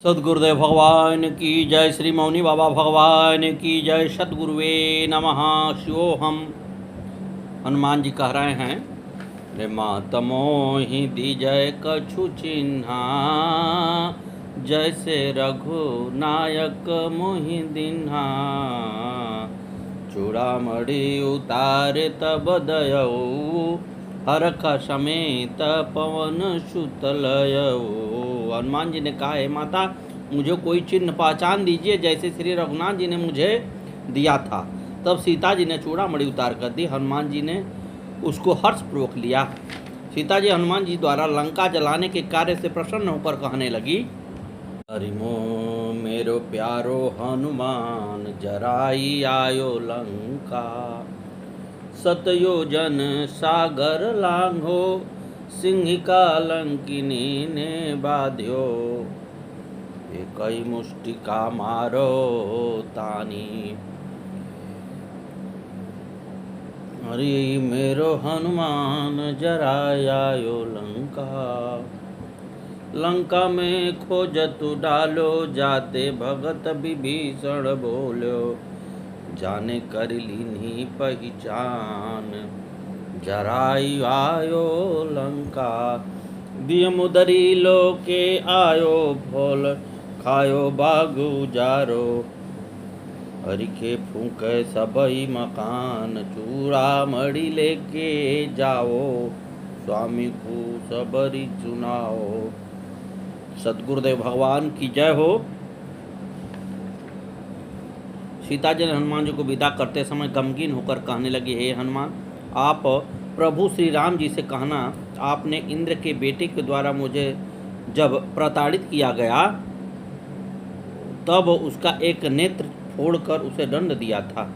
सद्गुरुदेव भगवान की जय, श्री मौनी बाबा भगवान की जय, सद्गुरुवे नमः। शिवोहम। हनुमान जी कह रहे हैं, रे मात मोहि दिजय कछु चिन्हा, जैसे रघुनायक मोहि दिन्हा। चूड़ामणि उतारे तब दयऊ, हरख समेत पवन सुत लयऊ। हनुमान जी ने कहा, हे माता, मुझे कोई चिन्ह पहचान दीजिए जैसे श्री रघुनाथ जी ने मुझे दिया था। तब सीता जी ने चूड़ामणि उतार कर दी। हनुमान जी ने उसको हर्षपूर्वक लिया। सीता जी हनुमान जी द्वारा लंका जलाने के कार्य से प्रसन्न होकर कहने लगी, हरिमो मेरो प्यारो हनुमान, जराई आयो लंका। सतयोजन सागर लांघो, सिंहिका लंकिनी ने बाध्यो। एकई मुष्टिका मारो तानी, हरि मेरो हनुमान जरायो लंका। लंका में खोजतु डालो, जाते भगत विभीषण बोलो। जाने कर लीन्ही पहचान, जराई आयो लंका। दिय मुदरी लोके आयो फल, खायो बागु जारो। हरि के फूके सबई मकान, चूड़ामणि लेके जाओ। स्वामी को सबरी चुनाओ। सद्गुरुदेव भगवान की जय हो। सीता जी ने हनुमान जी को विदा करते समय गमगीन होकर कहने लगी, हे हनुमान, आप प्रभु श्री राम जी से कहना, आपने इंद्र के बेटे के द्वारा मुझे जब प्रताड़ित किया गया तब उसका एक नेत्र फोड़कर उसे दंड दिया था।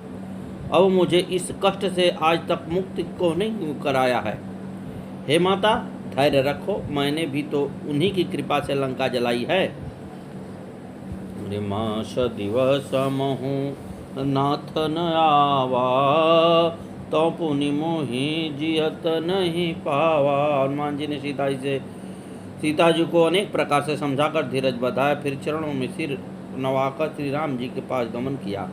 अब मुझे इस कष्ट से आज तक मुक्ति को नहीं कराया है। हे माता, धैर्य रखो, मैंने भी तो उन्हीं की कृपा से लंका जलाई है। मास दिवस महु नाथ न आवा, तो पुनि मोहि जियत नहीं पावा। हनुमान जी ने सीता जी को अनेक प्रकार से समझाकर धीरज बधाया। फिर चरणों में सिर नवाकर श्री राम जी के पास गमन किया।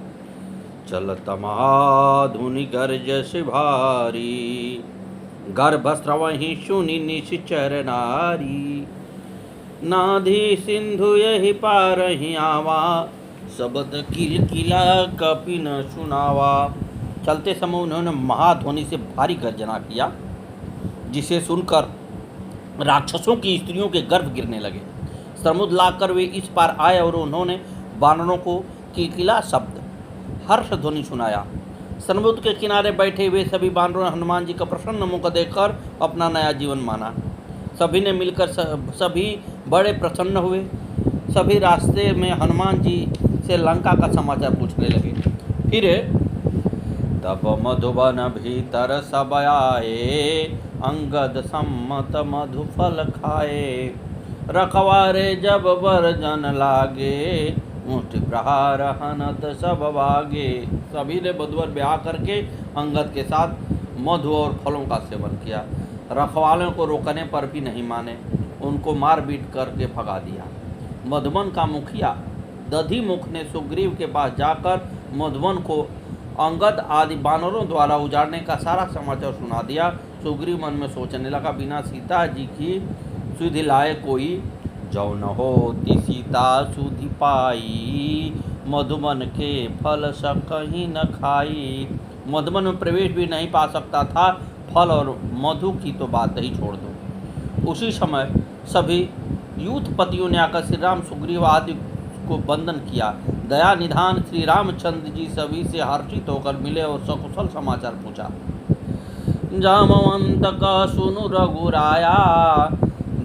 चलत महाधुनि गर्जस भारी, गर्भस्रवहि सुनि निश्चर नारी। नाधि सिंधु यही पारहि आवा, शब्द किलकिला कपि न सुनावा। चलते समय उन्होंने महाध्वनि से भारी गर्जना किया, जिसे सुनकर राक्षसों की स्त्रियों के गर्भ गिरने लगे। समुद्र लाकर वे इस पार आए और उन्होंने वानरों को किलकिला शब्द हर्ष ध्वनि सुनाया। समुद्र के किनारे बैठे हुए सभी वानरों ने हनुमान जी का प्रसन्न मुख देखकर अपना नया जीवन माना। सभी ने मिलकर सभी बड़े प्रसन्न हुए। सभी रास्ते में हनुमान जी से लंका का समाचार पूछने लगे। फिर तब मधुबन भीतर सब आए, अंगद सम्मत मधु फल खाए। रखवारे जब वर्जन लागे, मुष्टि प्रहार हनत सब भागे। सभी ने मधुवर ब्याह करके अंगद के साथ मधु और फलों का सेवन किया। रखवालों को रोकने पर भी नहीं माने, उनको मार पीट करके भगा दिया। मधुबन का मुखिया दधिमुख ने सुग्रीव के पास जाकर मधुबन को अंगद आदि वानरों द्वारा उजाड़ने का सारा समाचार सुना दिया। सुग्रीव मन में सोचने लगा, बिना सीता जी की सुधि लाए कोई जौ न होती सीता सुधि पाई। मधुबन के फल सब कहीं न खाई। मधुबन में प्रवेश भी नहीं पा सकता था, फल और मधु की तो बात ही छोड़ दो। उसी समय सभी यूथपतियों ने आकर श्री राम सुग्रीव आदि को वंदन किया। दया निधान श्री रामचंद्र जी सभी से हर्षित होकर मिले और सकुशल समाचार पूछा। जामवंत का सुनु रघुराया,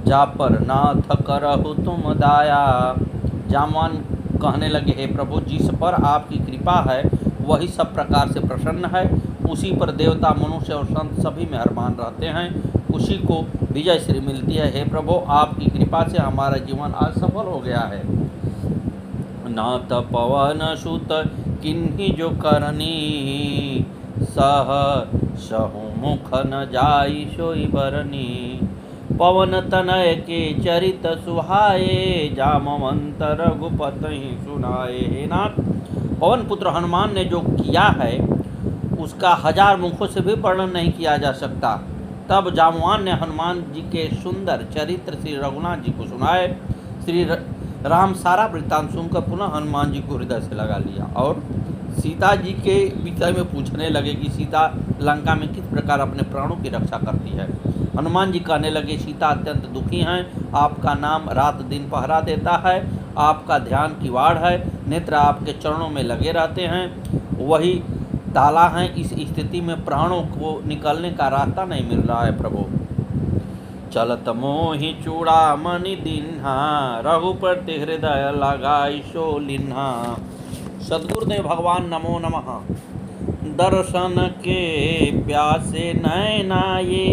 जा पर नाथ करहु तुम दाया। जामवान कहने लगे, हे प्रभु, जिस पर आपकी कृपा है वही सब प्रकार से प्रसन्न है। उसी पर देवता, मनुष्य और संत सभी मेहरबान रहते हैं। उसी को विजय श्री मिलती है। हे प्रभु, आपकी कृपा से हमारा जीवन आज सफल हो गया है। नाथ पवन सुत किन्हीं जो करनी, सह सहु मुख न जाई सोई बरनी। पवन तनय के चरित सुहाए, जामवंत रघुपति सुनाए। हे नाथ, पवन पुत्र हनुमान ने जो किया है उसका 1000 मुखों से भी वर्णन नहीं किया जा सकता। तब जामवान ने हनुमान जी के सुंदर चरित्र श्री रघुनाथ जी को सुनाए। श्री राम सारा वृत्तांत सुनकर पुनः हनुमान जी को हृदय से लगा लिया और सीता जी के विषय में पूछने लगे कि सीता लंका में किस प्रकार अपने प्राणों की रक्षा करती है। हनुमान जी कहने लगे, सीता अत्यंत दुखी हैं, आपका नाम रात दिन पहरा देता है, आपका ध्यान किवाड़ है, नेत्र आपके चरणों में लगे रहते हैं, वही ताला हैं। इस स्थिति में प्राणों को निकलने का रास्ता नहीं मिल रहा है प्रभु। चलत मोहि चूड़ामणि दिन्हा, रघुपति हृदय लगाई सो लिन्हा। सद्गुरुदेव भगवान नमो नमः। दर्शन के प्यासे नैना ये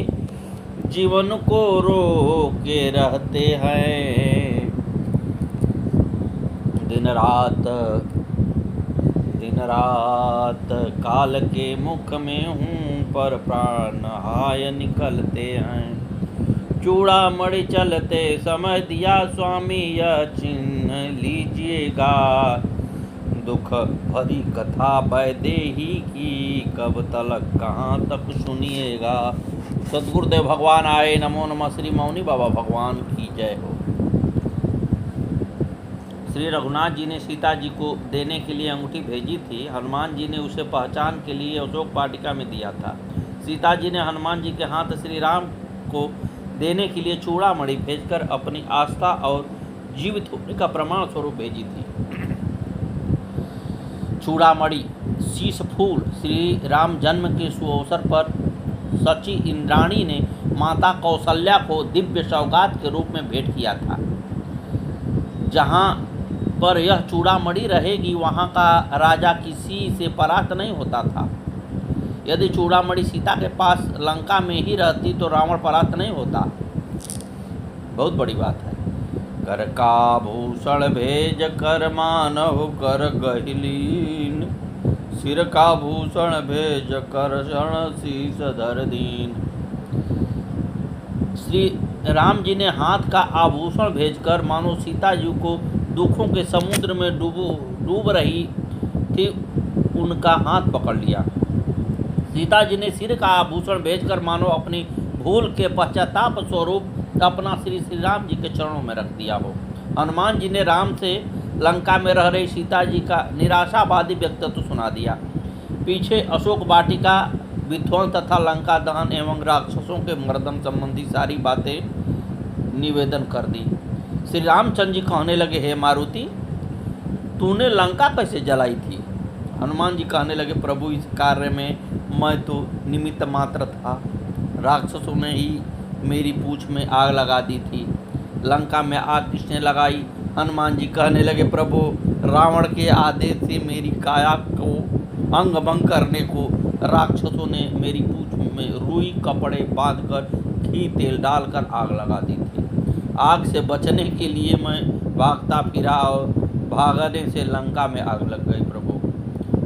जीवन को रोके रहते हैं। दिन रात काल के मुख में हूँ, पर प्राण हाय निकलते हैं। चूड़ामणि चलते समय दिया स्वामी, यह चिन्ह लीजिएगा। दुख भरी कथा वैदेही की, कब तलक कहाँ तक सुनिएगा। सद्गुरुदेव भगवान आए, नमो नमः। श्री मौनी बाबा भगवान की जय हो। श्री रघुनाथ जी ने सीता जी को देने के लिए अंगूठी भेजी थी। हनुमान जी ने उसे पहचान के लिए अशोक वाटिका में दिया था। सीता जी ने हनुमान जी के हाथ श्री राम को देने के लिए चूड़ामणि भेजकर अपनी आस्था और जीवित होने का प्रमाण स्वरूप भेजी थी। चूड़ामणि शीश फूल श्री राम जन्म के सुअवसर पर सची इंद्राणी ने माता कौशल्या को दिव्य सौगात के रूप में भेंट किया था। जहाँ पर यह चूड़ामणि रहेगी वहाँ का राजा किसी से परास्त नहीं होता था। यदि चूड़ामणि सीता के पास लंका में ही रहती तो रावण परास्त नहीं होता। बहुत बड़ी बात है। कर का भूषण भेज कर मानव कर गहिलीन, सिर का भूषण भेज कर शरण शीस धर दीन। श्री राम जी ने हाथ का आभूषण भेजकर मानो सीता जी को दुखों के समुद्र में डूब रही थी उनका हाथ पकड़ लिया। सीता जी ने सिर का आभूषण भेजकर मानो अपनी भूल के पश्चाताप स्वरूप अपना श्री राम जी के चरणों में रख दिया हो। हनुमान जी ने राम से लंका में रह रही सीता जी का निराशावादी व्यक्तित्व सुना दिया। पीछे अशोक वाटिका विध्वंस तथा लंका दहन एवं राक्षसों के मर्दन संबंधी सारी बातें निवेदन कर दी। श्री रामचंद्र जी कहने लगे, हे मारुति, तूने लंका कैसे जलाई थी? हनुमान जी कहने लगे, प्रभु इस कार्य में मैं तो निमित्त मात्र था। राक्षसों ने ही मेरी पूंछ में आग लगा दी थी। लंका में आग किसने लगाई? हनुमान जी कहने लगे, प्रभु रावण के आदेश से मेरी काया को अंग भंग करने को राक्षसों ने मेरी पूंछ में रुई कपड़े बांधकर घी तेल डालकर आग लगा दी थी। आग से बचने के लिए मैं भागता फिरा और भागने से लंका में आग लग गई।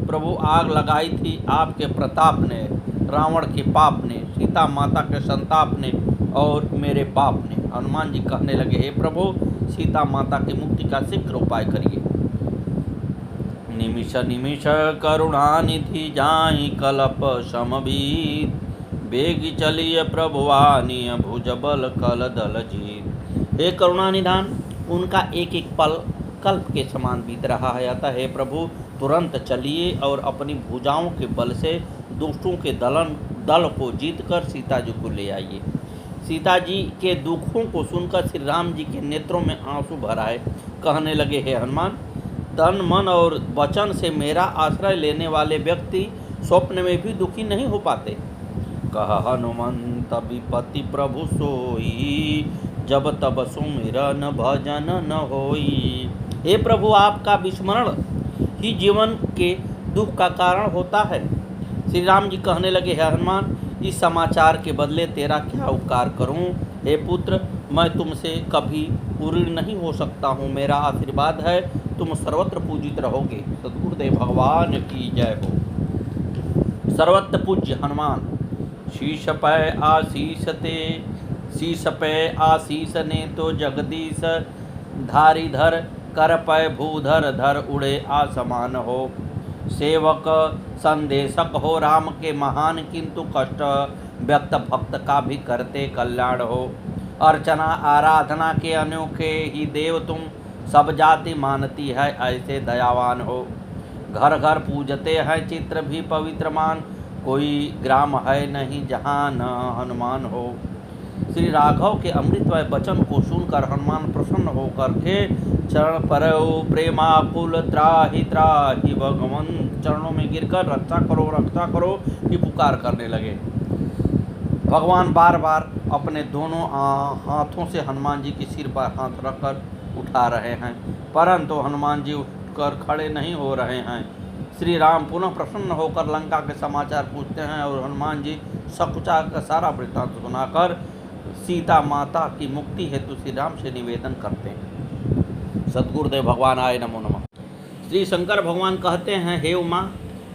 प्रभु आग लगाई थी आपके प्रताप ने, रावण के पाप ने, सीता माता के संताप ने और मेरे पाप ने। हनुमान जी कहने लगे, हे प्रभु, सीता माता की मुक्ति का शीघ्र उपाय करिए। निमिष निमिष करुणानिधि जाहि कलप समबीत, बेगी चलिए प्रभुवानी भुज बल कल दल जीत। हे करुणानिधान, उनका एक एक पल कल्प के समान बीत रहा है। अतः हे प्रभु, तुरंत चलिए और अपनी भुजाओं के बल से दुष्टों के दल को जीतकर सीता जी को ले आइए। सीता जी के दुखों को सुनकर श्री राम जी के नेत्रों में आंसू भर आए। कहने लगे, हे हनुमान, तन मन और वचन से मेरा आश्रय लेने वाले व्यक्ति स्वप्न में भी दुखी नहीं हो पाते। कह हनुमंत विपति प्रभु सोई, जब तब सुमिरन भजन न होई। हे प्रभु, आपका विस्मरण ही जीवन के दुख का कारण होता है। श्री राम जी कहने लगे, हे हनुमान, इस समाचार के बदले तेरा क्या उपकार करूं? हे पुत्र, मैं तुमसे कभी ऋणी नहीं हो सकता हूं। मेरा आशीर्वाद है, तुम सर्वत्र पूजित रहोगे। सद्गुरुदेव भगवान की जय हो। सर्वत्र पूज्य हनुमान, शीश पै आशीष ते, शीश पे आशीष ने तो जगदीश धारी धर, कर पै भूधर धर उड़े आसमान हो। सेवक संदेशक हो राम के महान, किंतु कष्ट व्यक्त भक्त का भी करते कल्याण हो। अर्चना आराधना के अनोखे ही देव तुम, सब जाति मानती है ऐसे दयावान हो। घर घर पूजते हैं चित्र भी पवित्र मान, कोई ग्राम है नहीं जहाँ न हनुमान हो। श्री राघव के अमृतमय वचन को सुनकर हनुमान प्रसन्न होकर के चरण पर प्रेमाकुल त्राहि त्राहि भगवन, चरणों में गिरकर रक्षा करो की पुकार करने लगे। भगवान बार बार अपने दोनों हाथों से हनुमान जी के सिर पर हाथ रखकर उठा रहे हैं, परंतु हनुमान जी उठकर खड़े नहीं हो रहे हैं। श्री राम पुनः प्रसन्न होकर लंका के समाचार पूछते हैं और हनुमान जी सकुचा का सारा वृत्तांत सुनाकर सीता माता की मुक्ति हेतु श्री राम से निवेदन करते हैं। सद्गुरुदेव भगवान आए नमो नमः। श्री शंकर भगवान कहते हैं, हे उमा,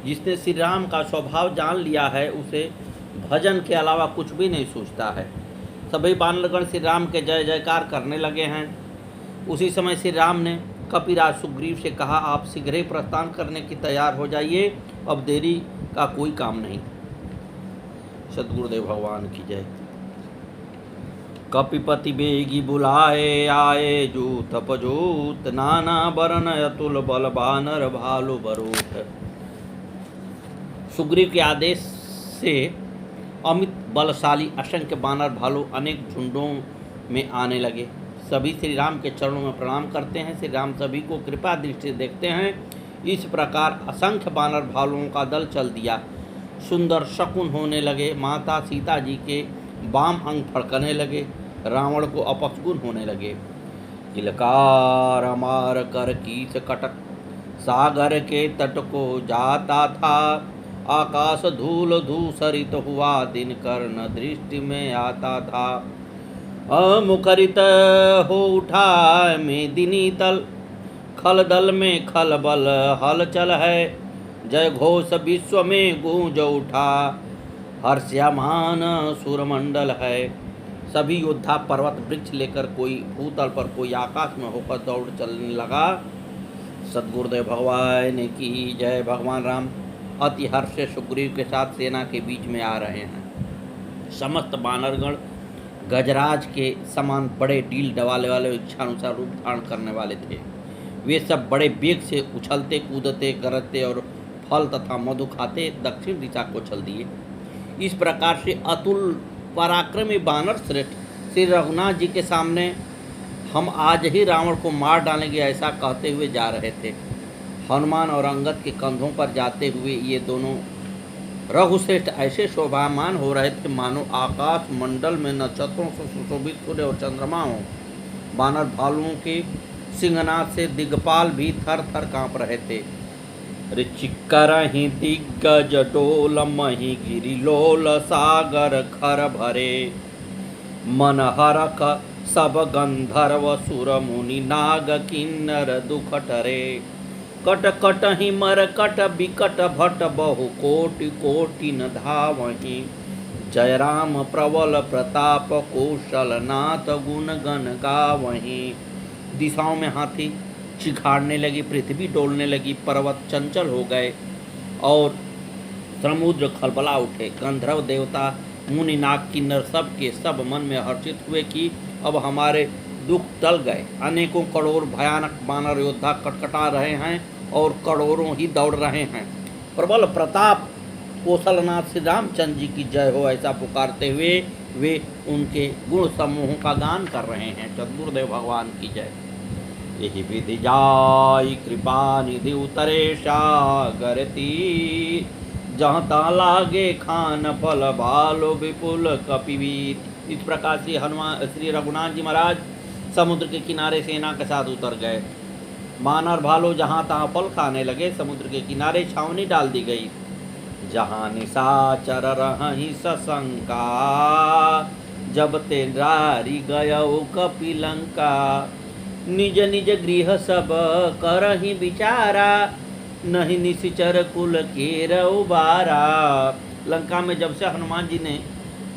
जिसने श्री राम का स्वभाव जान लिया है उसे भजन के अलावा कुछ भी नहीं सोचता है। सभी बानरगण श्री राम के जय जयकार करने लगे हैं। उसी समय श्री राम ने कपिराज सुग्रीव से कहा, आप शीघ्र ही प्रस्थान करने की तैयार हो जाइए, अब देरी का कोई काम नहीं। सद्गुरुदेव भगवान की जय। कपिपति बेगी बुलाए, आए जूत पजूत, नाना बरन अतुल बल बानर भालू बरूट। सुग्रीव के आदेश से अमित बलशाली असंख्य बानर भालू अनेक झुंडों में आने लगे। सभी श्री राम के चरणों में प्रणाम करते हैं। श्री राम सभी को कृपा दृष्टि से देखते हैं। इस प्रकार असंख्य बानर भालुओं का दल चल दिया। सुंदर शकुन होने लगे। माता सीता जी के वाम अंग फड़कने लगे। रावण को अपशकुन होने लगे। किलकार मार कर कीच कटक, सागर के तट को जाता था। आकाश धूल धूसरित हुआ, दिन कर्ण दृष्टि में आता था। मुखरित हो उठा मेदिनी तल, खल दल में खल बल हलचल है। जय घोष विश्व में गूंज उठा, हर्ष्यमान सुरमंडल है। सभी योद्धा पर्वत वृक्ष लेकर, कोई भूतल पर कोई आकाश में होकर दौड़ चलने लगा। सद्गुरुदेव भगवान की जय। भगवान राम अति हर्ष से सुग्रीव के साथ सेना के बीच में आ रहे हैं। समस्त बानरगण गजराज के समान बड़े डील डवाले वाले इच्छानुसार रूप धारण करने वाले थे। वे सब बड़े वेग से उछलते कूदते गरजते और फल तथा मधु खाते दक्षिण दिशा को चल दिए। इस प्रकार से अतुल पराक्रमी बानर श्रेष्ठ श्री रघुनाथ जी के सामने हम आज ही रावण को मार डालेंगे ऐसा कहते हुए जा रहे थे। हनुमान और अंगद के कंधों पर जाते हुए ये दोनों रघुश्रेष्ठ ऐसे शोभामान हो रहे थे मानो आकाश मंडल में नक्षत्रों से सुशोभित सूर्य और चंद्रमा हो। बानर भालुओं के सिंहनाद से दिग्पाल भी थर थर काँप रहे थे। ऋचिकरहि दिग्गज डोल, मही गिरिलोल सागर खर भरे। मन हरख सब गंधर्व सुर मुनि नाग किन्नर दुख टरे। कट कट ही मर कट बिकट भट, बहु कोटि कोटि न धावहि। जय राम प्रबल प्रताप, कौशल नाथ गुण गण गावहि। दिशाओं में हाथी चिखाड़ने लगी, पृथ्वी डोलने लगी, पर्वत चंचल हो गए और समुद्र खलबला उठे। गंधर्व देवता मुनि नाग किन्नर सब के सब मन में हर्षित हुए कि अब हमारे दुख टल गए। अनेकों करोड़ भयानक बानर योद्धा कटकटा रहे हैं और करोड़ों ही दौड़ रहे हैं। प्रबल प्रताप कौशलनाथ श्री रामचंद्र जी की जय हो ऐसा पुकारते हुए वे उनके गुण समूहों का गान कर रहे हैं। सद्गुरुदेव भगवान की जय। यही विधि जाई कृपा निधि उतरे सागर तीर, जहाँ ता लागे खान फल भालो विपुल कपिवीर। इस प्रकार से हनुमान श्री रघुनाथ जी महाराज समुद्र के किनारे सेना के साथ उतर गए। बानर भालू जहाँ तहाँ फल खाने लगे। समुद्र के किनारे छावनी डाल दी गई। जहाँ निशाचर रही सशंका, जब ते रारी गयो कपिलंका। निज निज गृह सब करहि विचारा, नहीं निशिचर कुल के रउबारा। लंका में जब से हनुमान जी ने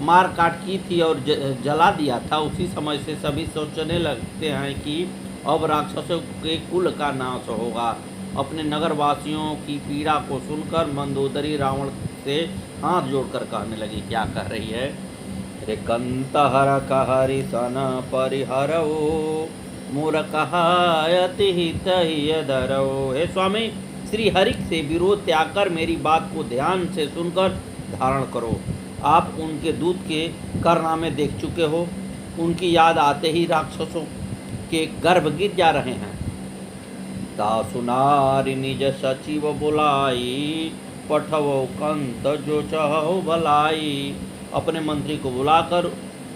मार काट की थी और जला दिया था, उसी समय से सभी सोचने लगते हैं कि अब राक्षसों के कुल का नाश होगा। अपने नगरवासियों की पीड़ा को सुनकर मंदोदरी रावण से हाथ जोड़कर कहने लगी। क्या कह रही है? रे कंतहर कहरि सन परिहरो मूर्खहायति हित धरो। हे स्वामी, श्री हरि से विरोध त्याग कर मेरी बात को ध्यान से सुनकर धारण करो। आप उनके दूत के कारनामे देख चुके हो। उनकी याद आते ही राक्षसों के गर्भ गिर जा रहे हैं। तासु नारी निज सचिव बुलाई, पठवो कंत जो चहो भलाई। अपने मंत्री को बुलाकर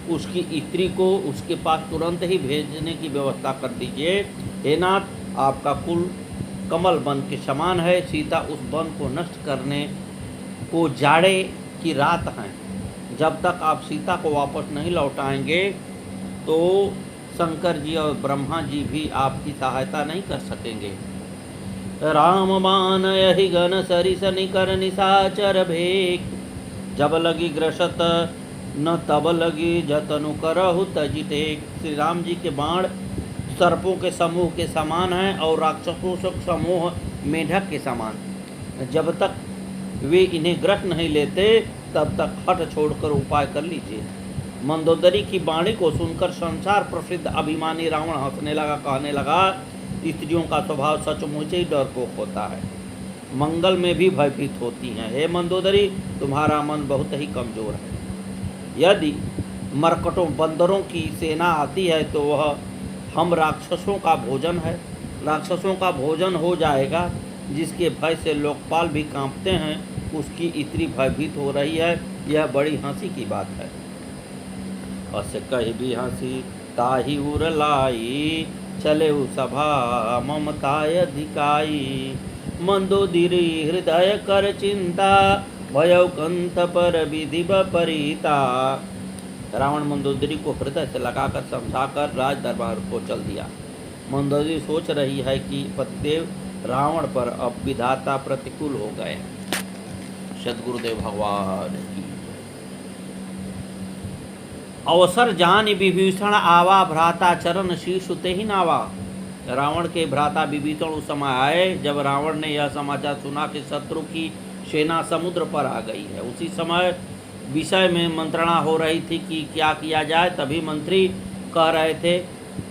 उसकी स्त्री को उसके पास तुरंत ही भेजने की व्यवस्था कर दीजिए। हे नाथ, आपका कुल कमल वन के समान है। सीता उस वन को नष्ट करने को जाड़े की रात है। जब तक आप सीता को वापस नहीं लौटाएंगे तो शंकर जी और ब्रह्मा जी भी आपकी सहायता नहीं कर सकेंगे। राम मान यही गण सरिस निकर निशाचर भेक, जब लगी ग्रसत न तब लगी जतनु करहु तजिते। श्री राम जी के बाण सर्पों के समूह के समान हैं और राक्षसों के समूह मेढक के समान। जब तक वे इन्हें ग्रस नहीं लेते तब तक हठ छोड़कर उपाय कर लीजिए। मंदोदरी की वाणी को सुनकर संसार प्रसिद्ध अभिमानी रावण हंसने लगा, कहने लगा, स्त्रियों का स्वभाव सचमुच ही डरपोक होता है, मंगल में भी भयभीत होती हैं। हे मंदोदरी, तुम्हारा मन बहुत ही कमजोर है। यदि मरकटों बंदरों की सेना आती है तो वह हम राक्षसों का भोजन है। राक्षसों का भोजन हो जाएगा। जिसके भय से लोकपाल भी कांपते हैं, उसकी स्त्री भयभीत हो रही है। यह बड़ी हंसी की बात है। अस कही भी हंसी ताही उर लाई, चले सभा ममताय अधिकाई। मंदोदरी हृदय कर चिंता, भयउ कंथ पर विधि बपरीता। रावण मंदोदरी को हृदय से लगाकर समझाकर राज दरबार को चल दिया। मंदोदरी सोच रही है कि पतिदेव रावण पर अब विधाता प्रतिकूल हो गए। सद्गुरुदेव भगवान की। अवसर जान विभीषण आवा, भ्राता चरण शीर्ष ते ही नावा। रावण के भ्राता विभीषण उस समय आए जब रावण ने यह समाचार सुना कि शत्रु की सेना समुद्र पर आ गई है। उसी समय विषय में मंत्रणा हो रही थी कि क्या किया जाए। तभी मंत्री कह रहे थे,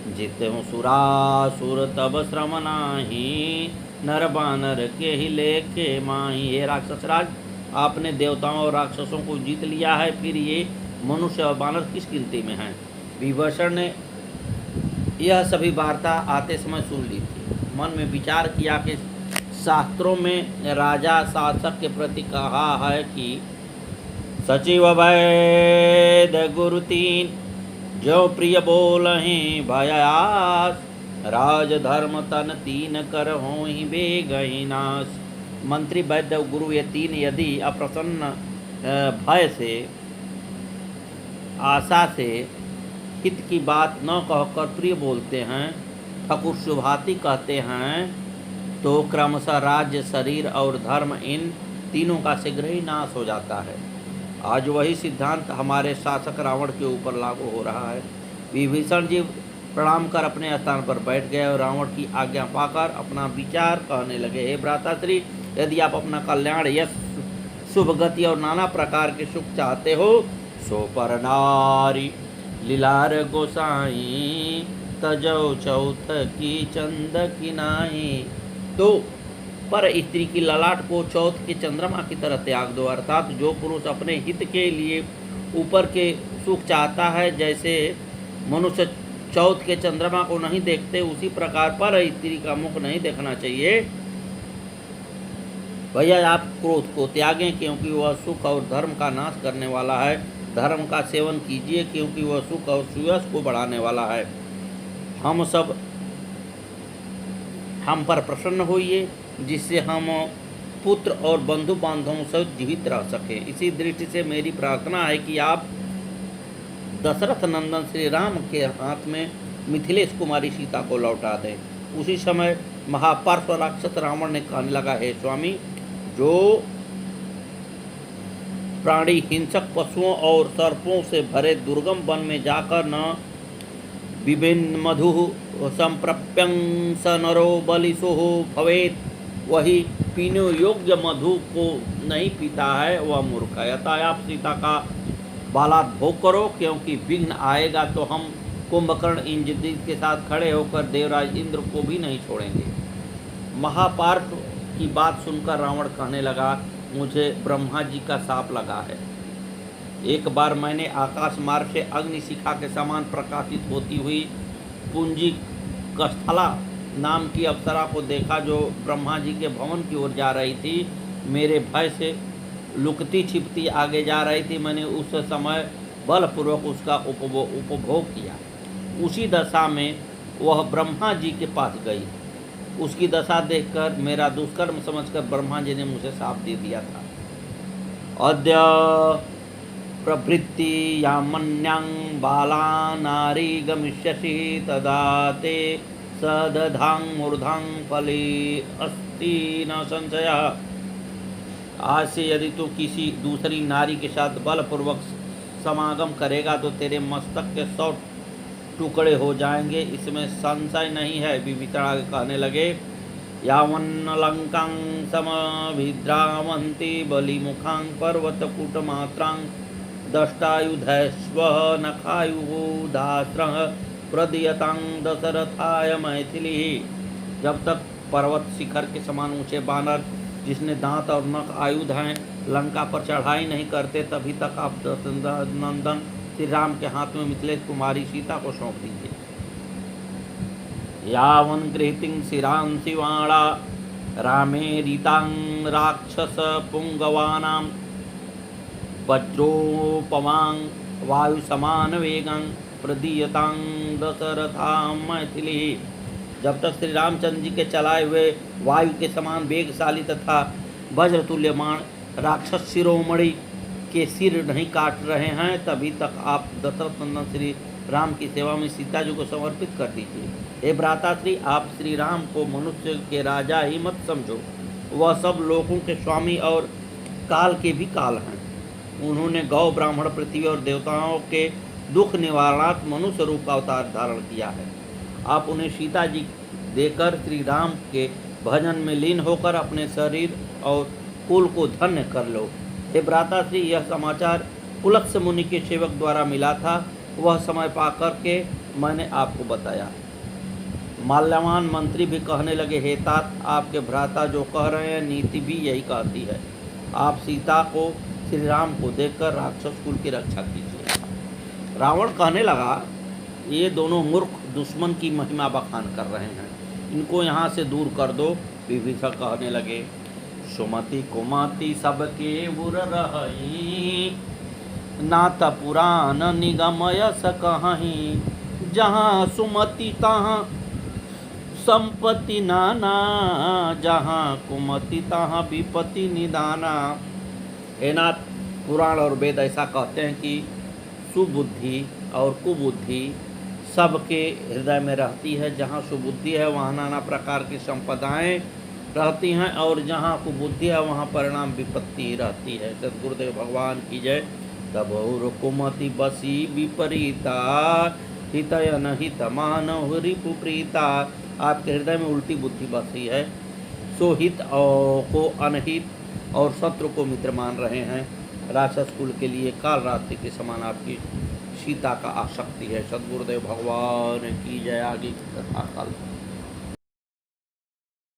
जितहु सुरासुर तब श्रम नाही, नर बानर के ही लेके माही। हे राक्षसराज, आपने देवताओं और राक्षसों को जीत लिया है, फिर ये मनुष्य और बानर किस गिनती में हैं? विभीषण ने यह सभी वार्ता आते समय सुन ली थी। मन में विचार किया कि शास्त्रों में राजा शासक के प्रति कहा है कि सचिव वैद गुरु तीन, जो प्रिय बोलहि भयास। राज धर्म तन तीन कर होहि बेगहि नाश। मंत्री वैद्य गुरु ये तीन यदि अप्रसन्न भय से आशा से हित की बात न कहकर प्रिय बोलते हैं, ठकुर शुभाति कहते हैं, तो क्रमशः राज्य, शरीर और धर्म इन तीनों का शीघ्र ही नाश हो जाता है। आज वही सिद्धांत हमारे शासक रावण के ऊपर लागू हो रहा है। विभीषण जी प्रणाम कर अपने स्थान पर बैठ गए और रावण की आज्ञा पाकर अपना विचार कहने लगे। हे भ्राताश्री, यदि आप अपना कल्याण, यश, शुभ गति और नाना प्रकार के सुख चाहते हो, सो पर नारी लीलार गोसाई, तजौ चौथ की चंद की नाई। तो पर स्त्री की ललाट को चौथ के चंद्रमा की तरह त्याग दो। अर्थात जो पुरुष अपने हित के लिए ऊपर के सुख चाहता है, जैसे मनुष्य चौथ के चंद्रमा को नहीं देखते, उसी प्रकार पर स्त्री का मुख नहीं देखना चाहिए। भैया, आप क्रोध को त्यागें, क्योंकि वह सुख और धर्म का नाश करने वाला है। धर्म का सेवन कीजिए, क्योंकि वह सुख और सुयश को बढ़ाने वाला है। हम पर प्रसन्न होइए, जिससे हम पुत्र और बंधु बांधवों से जीवित रह सके। इसी दृष्टि से मेरी प्रार्थना है कि आप दशरथ नंदन श्री राम के हाथ में मिथिलेश कुमारी सीता को लौटा दें। उसी समय महापार्श्व राक्षस रावण ने कहने लगा, हे स्वामी, जो प्राणी हिंसक पशुओं और सर्पों से भरे दुर्गम वन में जाकर न विभिन्न मधु संप्रप्यं स नरो बलिसो भवेत, वही पीने योग्य मधु को नहीं पीता है वह मूर्ख है। अतः आप सीता का बालात भोग करो, क्योंकि विघ्न आएगा तो हम कुंभकर्ण इंद्रजीत के साथ खड़े होकर देवराज इंद्र को भी नहीं छोड़ेंगे। महापार्थ की बात सुनकर रावण कहने लगा, मुझे ब्रह्मा जी का शाप लगा है। एक बार मैंने आकाश मार्ग से अग्निशिखा के समान प्रकाशित होती हुई पुंजी कस्थला नाम की अप्सरा को देखा, जो ब्रह्मा जी के भवन की ओर जा रही थी। मेरे भय से लुकती छिपती आगे जा रही थी। मैंने उस समय बलपूर्वक उसका उपभोग किया। उसी दशा में वह ब्रह्मा जी के पास गई। उसकी दशा देखकर मेरा दुष्कर्म समझकर ब्रह्मा जी ने मुझे शाप दे दिया था। अद्य प्रभृति यामन्यां बाला नारी गमिष्यसि तदा ते सदधां मूर्धां फले अस्ति न संशय। आज से यदि तू किसी दूसरी नारी के साथ बलपूर्वक समागम करेगा तो तेरे मस्तक के 100 टुकड़े हो जाएंगे, इसमें संशय नहीं है। विभीषण आगे कहने लगे, यावन्न लंकां समभिद्रावन्ति बलिमुखां पर्वतकूटमात्रां दष्टायुधैश्व नखायुधास्त्रः प्रदीयतां दशरथाय मैथिली। जब तक पर्वत शिखर के समान ऊंचे बानर जिसने दांत और नख आयुध हैं लंका पर चढ़ाई नहीं करते, तभी तक आप नंदन श्री राम के हाथ में मिथिलेश कुमारी सीता को सौंप दीजिए। यावन गृहीतिं शिरां शिवाणा रामे रीतां राक्षस पुंगवानां वज्रोपमां वायु समान वेगां प्रदीयतां दशरथां मैथिली। जब तक श्री रामचंद्र जी के चलाए हुए वायु के समान वेगशाली तथा वज्रतुल्यमान राक्षस शिरोमणि के सिर नहीं काट रहे हैं, तभी तक आप दशरथ नंदन श्री राम की सेवा में सीता जी को समर्पित कर दीजिए। हे भ्राताश्री, आप श्री राम को मनुष्य के राजा ही मत समझो, वह सब लोगों के स्वामी और काल के भी काल हैं। उन्होंने गौ ब्राह्मण पृथ्वी और देवताओं के दुख निवारणार्थ मनुष्य रूप का अवतार धारण किया है। आप उन्हें सीता जी देकर श्री राम के भजन में लीन होकर अपने शरीर और कुल को धन्य कर लो। हे भ्राताश्री, यह समाचार पुलत्स मुनि के सेवक द्वारा मिला था, वह समय पाकर के मैंने आपको बताया। माल्यवान मंत्री भी कहने लगे, हे तात, आपके भ्राता जो कह रहे हैं नीति भी यही कहती है। आप सीता को श्री राम को देखकर राक्षस कुल की रक्षा कीजिए। रावण कहने लगा, ये दोनों मूर्ख दुश्मन की महिमा बखान कर रहे हैं, इनको यहाँ से दूर कर दो। विभीषण कहने लगे, सुमति कुमति सबके बुर रही, नात पुराण निगमय सकहीं, जहाँ सुमति तहाँ संपत्ति नाना, जहाँ कुमति तहाँ विपत्ति निदाना। हे नाथ, पुराण और वेद ऐसा कहते हैं कि सुबुद्धि और कुबुद्धि सबके हृदय में रहती है। जहाँ सुबुद्धि है वहाँ नाना प्रकार की संपदाएं रहती हैं, और जहाँ कुबुद्धि है वहाँ परिणाम विपत्ति ही रहती है। सद्गुरुदेव भगवान की जय। तब और कुमति बसी विपरीता, हितयन हित मानव रिपु प्रीता। आपके हृदय में उल्टी बुद्धि बसी है, सो हित को अनहित और शत्रु को मित्र मान रहे हैं। राक्षस कुल के लिए काल रात्रि के समान आपकी सीता का आसक्ति है। सद्गुरुदेव भगवान की जय। आगे कथा कल।